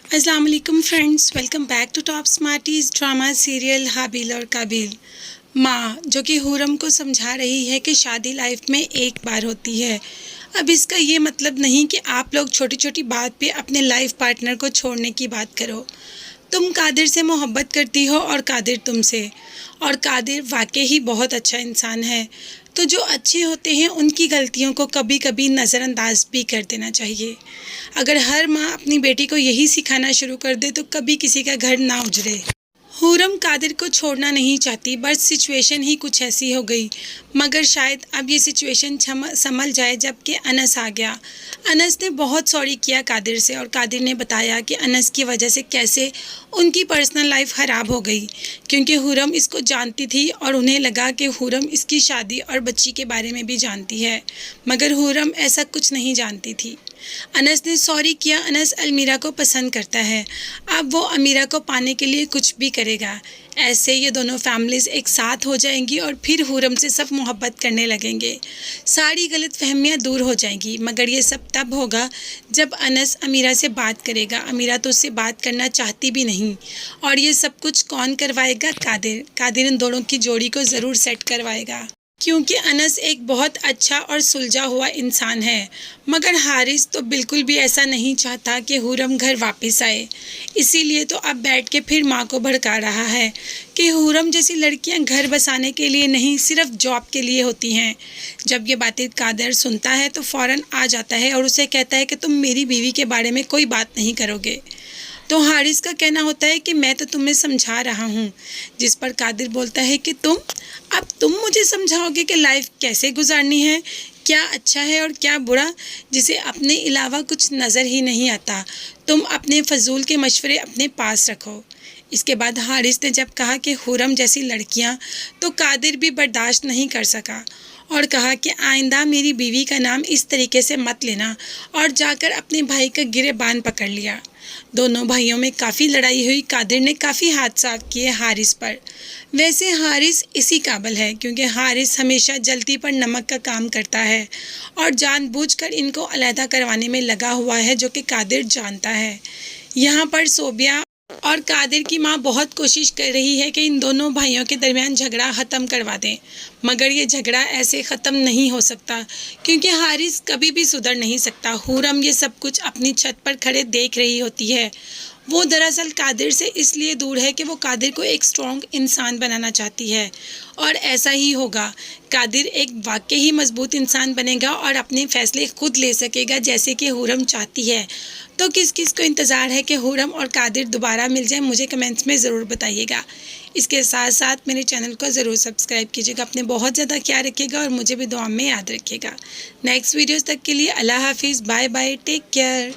अस्सलाम वालेकुम friends, welcome back to top smarties drama serial Habil और काबिल। माँ जो कि हुरम को समझा रही है कि शादी लाइफ में एक बार होती है। अब इसका ये मतलब नहीं कि आप लोग छोटी छोटी बात पे अपने लाइफ पार्टनर को छोड़ने की बात करो। तुम कादिर से मोहब्बत करती हो और कादिर तुमसे, और कादिर वाकई ही बहुत अच्छा इंसान है। तो जो अच्छे होते हैं उनकी गलतियों को कभी कभी नज़रअंदाज भी कर देना चाहिए। अगर हर माँ अपनी बेटी को यही सिखाना शुरू कर दे तो कभी किसी का घर ना उजड़े। हुरम कादिर को छोड़ना नहीं चाहती, बस सिचुएशन ही कुछ ऐसी हो गई। मगर शायद अब ये सिचुएशन संभल जाए जबकि अनस आ गया। अनस ने बहुत सॉरी किया कादिर से, और कादिर ने बताया कि अनस की वजह से कैसे उनकी पर्सनल लाइफ ख़राब हो गई, क्योंकि हुरम इसको जानती थी और उन्हें लगा कि हुरम इसकी शादी और बच्ची के बारे में भी जानती है, मगर हुरम ऐसा कुछ नहीं जानती थी। अनस ने सॉरी किया। अनस अलमीरा को पसंद करता है, अब वो अमीरा को पाने के लिए कुछ भी करेगा। ऐसे ये दोनों फैमिलीज़ एक साथ हो जाएंगी और फिर हुरम से सब मोहब्बत करने लगेंगे। सारी गलत फहमियाँ दूर हो जाएंगी, मगर ये सब तब होगा जब अनस अमीरा से बात करेगा। अमीरा तो उससे बात करना चाहती भी नहीं। और ये सब कुछ कौन करवाएगा? कादिर। कादिर इन दोनों की जोड़ी को ज़रूर सेट करवाएगा, क्योंकि अनस एक बहुत अच्छा और सुलझा हुआ इंसान है। मगर हारिस तो बिल्कुल भी ऐसा नहीं चाहता कि हुरम घर वापस आए। इसीलिए तो अब बैठ के फिर माँ को भड़का रहा है कि हुरम जैसी लड़कियां घर बसाने के लिए नहीं, सिर्फ जॉब के लिए होती हैं। जब ये बातें कादिर सुनता है तो फ़ौरन आ जाता है और उसे कहता है कि तुम मेरी बीवी के बारे में कोई बात नहीं करोगे। तो हारिस का कहना होता है कि मैं तो तुम्हें समझा रहा हूँ, जिस पर कादिर बोलता है कि अब तुम मुझे समझाओगे कि लाइफ कैसे गुजारनी है, क्या अच्छा है और क्या बुरा, जिसे अपने अलावा कुछ नज़र ही नहीं आता। तुम अपने फजूल के मशवरे अपने पास रखो। इसके बाद हारिस ने जब कहा कि हुरम जैसी लड़कियाँ, तो कादिर भी बर्दाश्त नहीं कर सका और कहा कि आइंदा मेरी बीवी का नाम इस तरीके से मत लेना, और जाकर अपने भाई का गिरेबान पकड़ लिया। दोनों भाइयों में काफ़ी लड़ाई हुई। कादिर ने काफ़ी हाथ साफ किए हारिस पर। वैसे हारिस इसी काबिल है, क्योंकि हारिस हमेशा जल्दी पर नमक का काम करता है और जानबूझकर इनको अलहदा करवाने में लगा हुआ है, जो कि कादिर जानता है। यहाँ पर सोबिया और कादिर की माँ बहुत कोशिश कर रही है कि इन दोनों भाइयों के दरमियान झगड़ा ख़त्म करवा दें, मगर ये झगड़ा ऐसे ख़त्म नहीं हो सकता, क्योंकि हारिस कभी भी सुधर नहीं सकता। हुरम ये सब कुछ अपनी छत पर खड़े देख रही होती है। वो दरअसल कादिर से इसलिए दूर है कि वो कादिर को एक स्ट्रॉन्ग इंसान बनाना चाहती है, और ऐसा ही होगा। कादिर एक वाकई ही मजबूत इंसान बनेगा और अपने फैसले खुद ले सकेगा, जैसे कि हुरम चाहती है। तो किस किस को इंतज़ार है कि हुरम और कादिर दोबारा मिल जाए, मुझे कमेंट्स में ज़रूर बताइएगा। इसके साथ साथ मेरे चैनल को ज़रूर सब्सक्राइब कीजिएगा। अपने बहुत ज़्यादा ख्याल रखिएगा और मुझे भी दुआ में याद रखिएगा। नेक्स्ट वीडियोज़ तक के लिए अल्लाह हाफिज़, बाय बाय, टेक केयर।